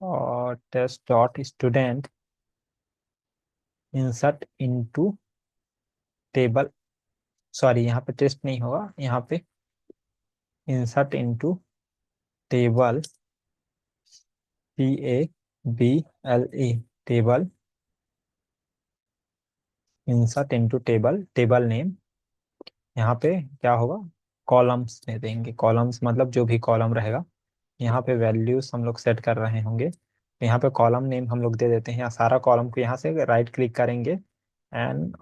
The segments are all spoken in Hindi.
और test dot student insert into table, sorry यहाँ पे टेस्ट नहीं होगा, यहाँ पे insert into table, TABLE, table, insert into table, table name. यहाँ पे क्या होगा, कॉलम्स दे देंगे, कॉलम्स मतलब जो भी कॉलम रहेगा, यहाँ पे वैल्यूज हम लोग सेट कर रहे होंगे, तो यहाँ पे कॉलम नेम हम लोग दे देते हैं, या सारा कॉलम को यहाँ से राइट क्लिक करेंगे and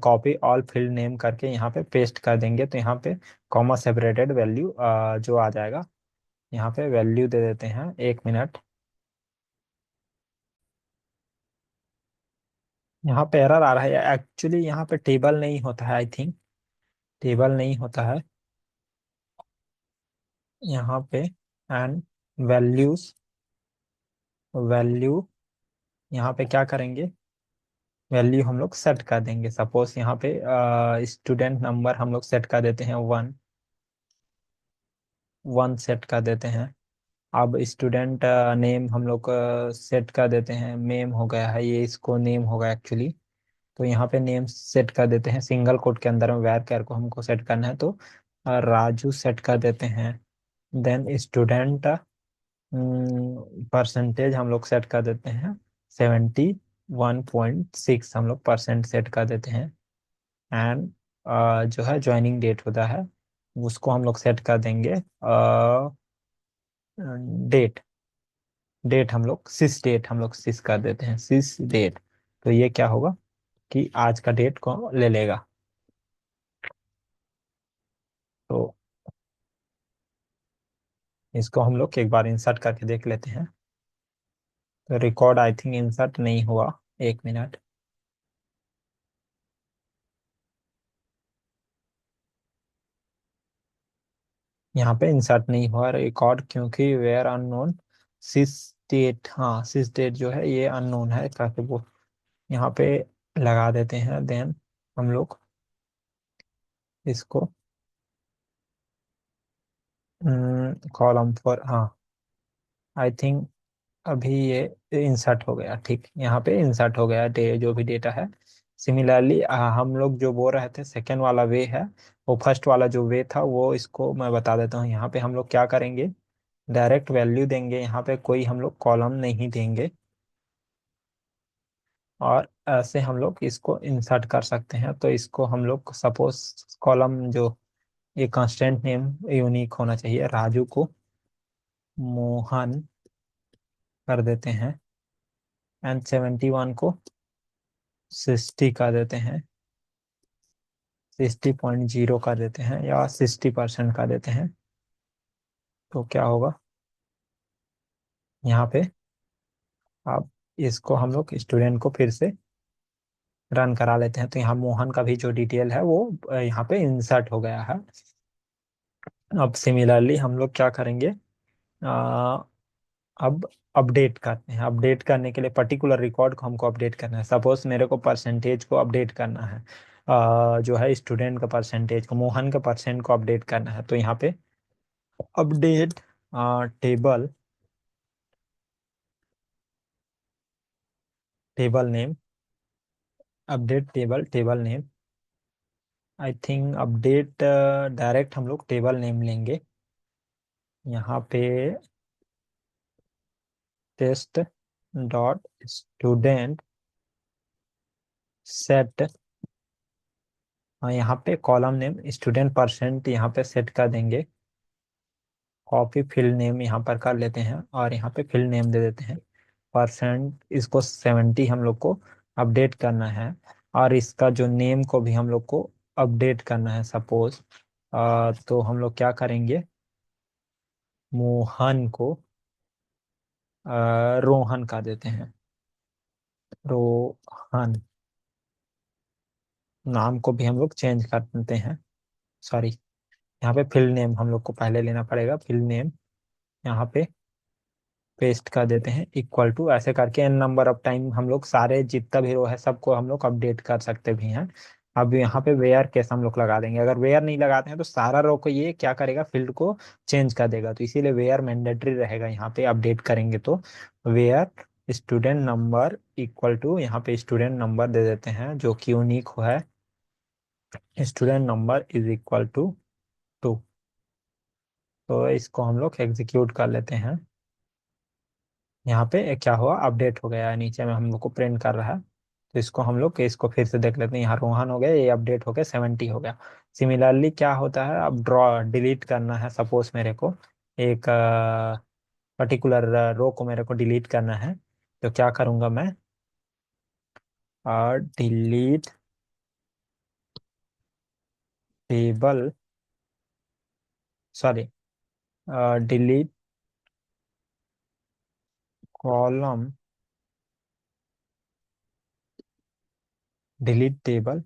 copy all field name करके यहाँ पे पेस्ट कर देंगे, तो यहाँ पे कॉमा सेपरेटेड वैल्यू जो आ जाएगा, यहाँ पे वैल्यू दे देते हैं, 1 मिनट। यहाँ पे एरर आ रहा है एक्चुअली, यहाँ पे टेबल नहीं होता है, आई थिंक टेबल नहीं होता है यहाँ पे। एंड वैल्यूज, वैल्यू यहाँ पे क्या करेंगे, वैल्यू हम लोग सेट कर देंगे, सपोज यहाँ पे स्टूडेंट नंबर हम लोग सेट कर देते हैं 1 सेट कर देते हैं। अब स्टूडेंट नेम हम लोग सेट कर देते हैं, नेम हो गया है ये, इसको नेम होगा एक्चुअली, तो यहाँ पे नेम सेट कर देते हैं, सिंगल कोट के अंदर में वैर कैर को हमको सेट करना है, तो राजू सेट कर देते हैं। देन स्टूडेंट परसेंटेज हम लोग सेट कर देते हैं, 71.6 हम लोग परसेंट सेट कर देते हैं। एंड जो है ज्वाइनिंग डेट होता है, उसको हम लोग सेट कर देंगे डेट, डेट हम लोग सिस डेट हम लोग सिस कर देते हैं, सिस डेट। तो ये क्या होगा कि आज का डेट को ले लेगा। तो इसको हम लोग एक बार इंसर्ट करके देख लेते हैं। तो रिकॉर्ड आई थिंक इंसर्ट नहीं हुआ, 1 मिनट। यहाँ पे इंसर्ट नहीं हुआ रिकॉर्ड, क्योंकि वेयर अननोन सिस डेट, हाँ सिस डेट जो है ये अननोन है करके वो यहाँ पे लगा देते हैं। देन हम लोग इसको कॉलम फॉर, हाँ आई थिंक अभी ये इंसर्ट हो गया, ठीक यहाँ पे इंसर्ट हो गया जो भी डेटा है। सिमिलरली हम लोग जो बोल रहे थे सेकेंड वाला वे है, वो फर्स्ट वाला जो वे था वो इसको मैं बता देता हूँ। यहाँ पे हम लोग क्या करेंगे, डायरेक्ट वैल्यू देंगे, यहाँ पे कोई हम लोग कॉलम नहीं देंगे, और ऐसे हम लोग इसको इंसर्ट कर सकते हैं। तो इसको हम लोग सपोज कॉलम जो ये कांस्टेंट नेम यूनिक होना चाहिए, राजू को मोहन कर देते हैं, एंड 71 को 60 कर देते हैं, 60.0 कर देते हैं, या 60% कर देते हैं। तो क्या होगा यहाँ पे, अब इसको हम लोग स्टूडेंट को फिर से रन करा लेते हैं, तो यहाँ मोहन का भी जो डिटेल है वो यहाँ पे इंसर्ट हो गया है। अब सिमिलरली हम लोग क्या करेंगे, अब अपडेट करते हैं। अपडेट करने के लिए पर्टिकुलर रिकॉर्ड को हमको अपडेट करना है, सपोज मेरे को परसेंटेज को अपडेट करना है, जो है स्टूडेंट का परसेंटेज को, मोहन का परसेंट को अपडेट करना है, तो यहाँ पे update table, table name, update table, table name, I think update direct हम लोग टेबल नेम लेंगे, यहाँ पे टेस्ट डॉट स्टूडेंट सेट, यहाँ पे कॉलम नेम स्टूडेंट परसेंट यहाँ पे सेट कर देंगे, कॉपी फील्ड नेम यहाँ पर कर लेते हैं, और यहाँ पे फील्ड नेम दे देते हैं परसेंट, इसको 70 हम लोग को अपडेट करना है, और इसका जो नेम को भी हम लोग को अपडेट करना है। सपोज तो हम लोग क्या करेंगे, मोहन को रोहन कर देते हैं, रोहन, नाम को भी हम लोग चेंज कर देते हैं, सॉरी यहाँ पे फील्ड नेम हम लोग को पहले लेना पड़ेगा, फील्ड नेम यहाँ पे पेस्ट कर देते हैं, इक्वल टू, ऐसे करके एन नंबर ऑफ टाइम हम लोग सारे जितना भी रो है सबको हम लोग अपडेट कर सकते भी हैं। अब यहाँ पे वेयर केस हम लोग लगा देंगे। अगर वेयर नहीं लगाते हैं तो सारा रो को ये क्या करेगा, फील्ड को चेंज कर देगा, तो इसीलिए वेयर मैंडेटरी रहेगा यहाँ पे अपडेट करेंगे तो। Where student number equal to, यहाँ पे स्टूडेंट नंबर दे देते हैं जो कि यूनिक है। Student number is equal to 2। तो इसको हम लोग एग्जीक्यूट कर लेते हैं। यहाँ पे क्या हुआ, अपडेट हो गया है, नीचे में हम लोग को प्रिंट कर रहा है। तो इसको हम लोग इसको फिर से देख लेते हैं। यहाँ रोहन हो गया, ये अपडेट हो गया, 70 हो गया। सिमिलरली क्या होता है, अब ड्रॉ डिलीट करना है, सपोज मेरे को एक पर्टिकुलर रो को मेरे को डिलीट करना है। तो क्या करूँगा मैं, delete table, sorry, delete column, delete table,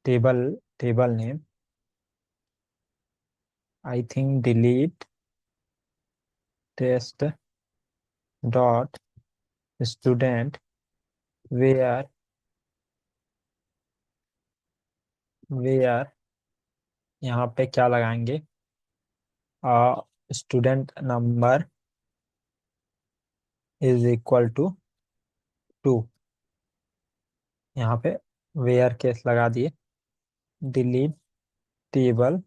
table table name, I think delete test dot student, where where यहाँ पे क्या लगाएंगे, student number is equal to 2। यहाँ पे वेयर केस लगा दिए, डिलीट टेबल,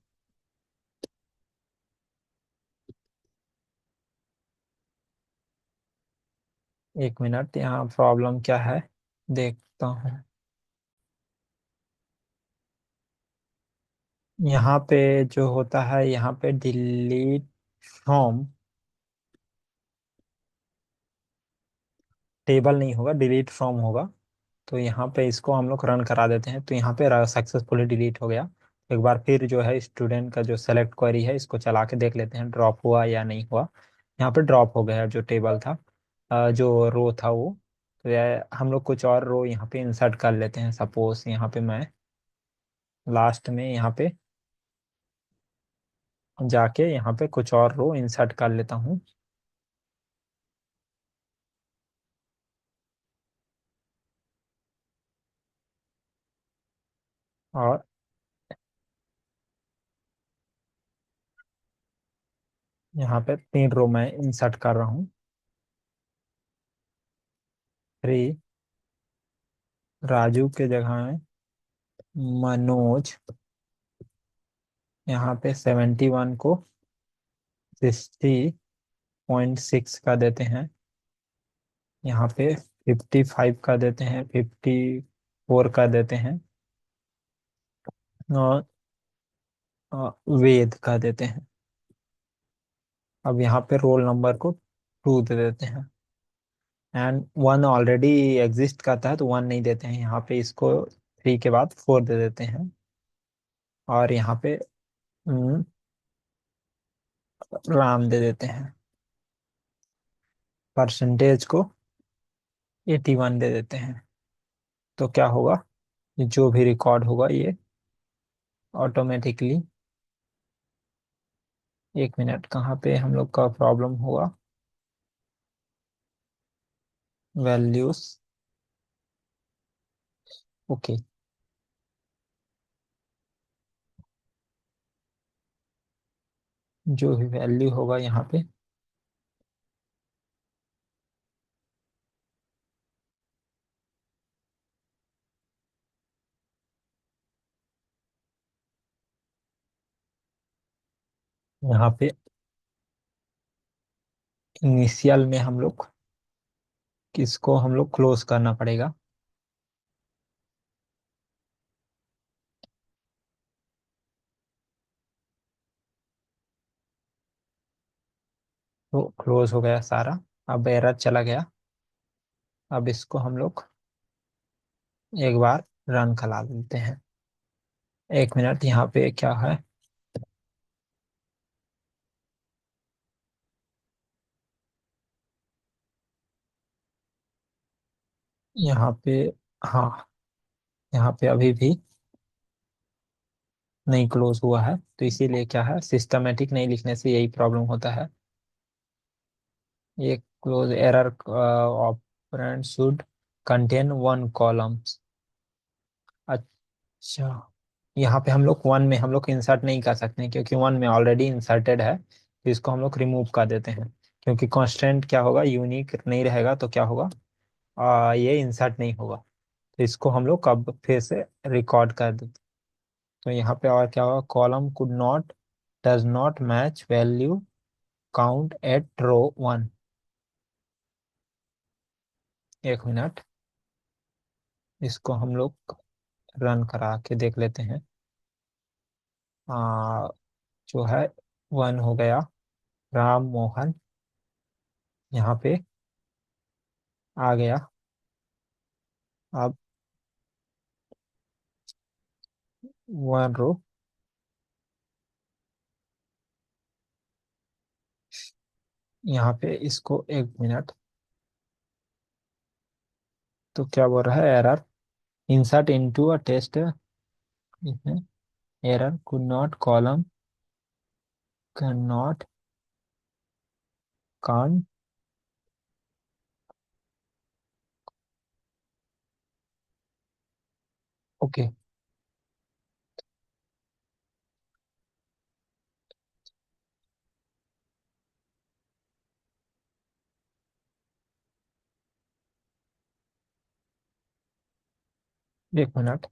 एक मिनट, यहाँ प्रॉब्लम क्या है देखता हूँ। यहाँ पे जो होता है, यहाँ पे डिलीट फ्रॉम टेबल नहीं होगा, डिलीट फ्रॉम होगा। तो यहाँ पे इसको हम लोग रन करा देते हैं, तो यहाँ पे सक्सेसफुली डिलीट हो गया। एक बार फिर जो है स्टूडेंट का जो सेलेक्ट क्वेरी है, इसको चला के देख लेते हैं ड्रॉप हुआ या नहीं हुआ। यहाँ पे ड्रॉप हो गया जो टेबल था, जो रो था वो। तो हम लोग कुछ और रो यहाँ पे इंसर्ट कर लेते हैं। सपोज यहाँ पे मैं लास्ट में यहाँ पे जाके यहाँ पे कुछ और रो इंसर्ट कर लेता हूँ। और यहाँ पे 3 रो मैं इंसर्ट कर रहा हूँ। 3, राजू के जगह में मनोज, यहाँ पे 71 को 60.6 का देते हैं। यहाँ पे 55 का देते हैं, 54 का देते हैं, और वेद का देते हैं। अब यहाँ पे रोल नंबर को 2 दे देते हैं। एंड 1 ऑलरेडी एग्जिस्ट करता है तो 1 नहीं देते हैं, यहाँ पे इसको 3 के बाद 4 दे देते हैं। और यहाँ पे राम दे देते हैं। परसेंटेज को 81 दे देते हैं। तो क्या होगा, जो भी रिकॉर्ड होगा ये ऑटोमेटिकली, एक मिनट, कहाँ पे हम लोग का प्रॉब्लम हुआ, वैल्यूज, ओके, जो भी वैल्यू होगा यहाँ पे इनिशियल में हम लोग किसको हम लोग क्लोज करना पड़ेगा। तो क्लोज हो गया सारा, अब एरर चला गया। अब इसको हम लोग एक बार रन करा देते हैं। एक मिनट, यहाँ पे क्या है, यहाँ पे, हाँ, यहाँ पे अभी भी नहीं क्लोज हुआ है, तो इसीलिए क्या है, सिस्टमेटिक नहीं लिखने से यही प्रॉब्लम होता है। ये close error, operand should contain 1 columns. अच्छा, यहाँ पे हम लोग वन में हम लोग इंसर्ट नहीं कर सकते हैं, क्योंकि वन में ऑलरेडी इंसर्टेड है, तो इसको हम लोग रिमूव कर देते हैं। क्योंकि कांस्टेंट क्या होगा, यूनिक नहीं रहेगा, तो क्या होगा, ये इंसर्ट नहीं होगा। तो इसको हम लोग कब फिर से रिकॉर्ड कर देते। तो यहाँ पे और क्या होगा, column could not does not match value count at row one. एक मिनट, इसको हम लोग रन करा के देख लेते हैं। जो है वन हो गया, राम मोहन यहाँ पे आ गया। अब वन रो, यहाँ पे इसको एक मिनट, तो क्या बोल रहा है, error insert into a test, इसमें error could not column can not can. Okay, एक मिनट,